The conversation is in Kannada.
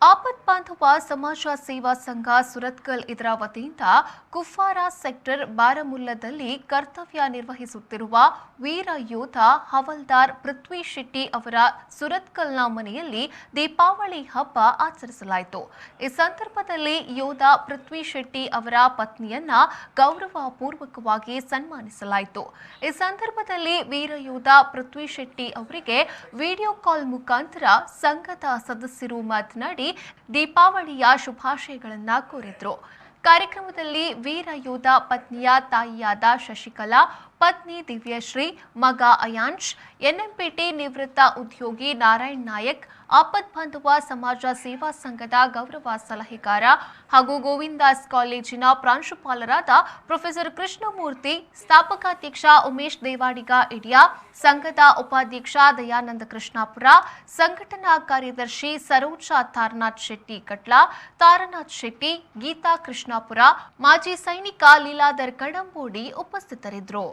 ಆಪತ್ ಬಾಂಧವ ಸಮಾಜ ಸೇವಾ ಸಂಘ ಸುರತ್ಕಲ್ ಇದರ ವತಿಯಿಂದ ಕುಫಾರ ಸೆಕ್ಟರ್ ಬಾರಮುಲ್ಲದಲ್ಲಿ ಕರ್ತವ್ಯ ನಿರ್ವಹಿಸುತ್ತಿರುವ ವೀರ ಯೋಧ ಹವಲ್ದಾರ್ ಪೃಥ್ವಿ ಶೆಟ್ಟಿ ಅವರ ಸುರತ್ಕಲ್ನ ಮನೆಯಲ್ಲಿ ದೀಪಾವಳಿ ಹಬ್ಬ ಆಚರಿಸಲಾಯಿತು। ಈ ಸಂದರ್ಭದಲ್ಲಿ ಯೋಧ ಪೃಥ್ವಿ ಶೆಟ್ಟಿ ಅವರ ಪತ್ನಿಯನ್ನ ಗೌರವಪೂರ್ವಕವಾಗಿ ಸನ್ಮಾನಿಸಲಾಯಿತು। ಈ ಸಂದರ್ಭದಲ್ಲಿ ವೀರ ಯೋಧ ಪೃಥ್ವಿ ಶೆಟ್ಟಿ ಅವರಿಗೆ ವಿಡಿಯೋ ಕಾಲ್ ಮುಖಾಂತರ ಸಂಘದ ಸದಸ್ಯರು ಮಾತನಾಡಿ ದೀಪಾವಳಿಯ ಶುಭಾಶಯಗಳನ್ನ ಕೋರಿದ್ರು। ಕಾರ್ಯಕ್ರಮದಲ್ಲಿ ವೀರ ಯೋಧ ಪತ್ನಿಯ ತಾಯಿಯಾದ ಶಶಿಕಲಾ, ಪತ್ನಿ ದಿವ್ಯಶ್ರೀ, ಮಗ ಅಯಾನ್ಶ್, ಎನ್ಎಂಪಿಟಿ ನಿವೃತ್ತ ಉದ್ಯೋಗಿ ನಾರಾಯಣ್ ನಾಯಕ್, ಆಪತ್ ಬಾಂಧವ ಸಮಾಜ ಸೇವಾ ಸಂಘದ ಗೌರವ ಸಲಹೆಗಾರ ಹಾಗೂ ಗೋವಿಂದಾಸ್ ಕಾಲೇಜಿನ ಪ್ರಾಂಶುಪಾಲರಾದ ಪ್ರೊಫೆಸರ್ ಕೃಷ್ಣಮೂರ್ತಿ, ಸ್ಥಾಪಕಾಧ್ಯಕ್ಷ ಉಮೇಶ್ ದೇವಾಡಿಗ ಇಡಿಯಾ, ಸಂಘದ ಉಪಾಧ್ಯಕ್ಷ ದಯಾನಂದ ಕೃಷ್ಣಾಪುರ, ಸಂಘಟನಾ ಕಾರ್ಯದರ್ಶಿ ಸರೋಜಾ ತಾರನಾಥ್ ಶೆಟ್ಟಿ ಕಟ್ಲಾ, ತಾರನಾಥ್ ಶೆಟ್ಟಿ, ಗೀತಾ ಕೃಷ್ಣಾಪುರ, ಮಾಜಿ ಸೈನಿಕ ಲೀಲಾಧರ್ ಕಡಂಬೋಡಿ ಉಪಸ್ಥಿತರಿದ್ದರು।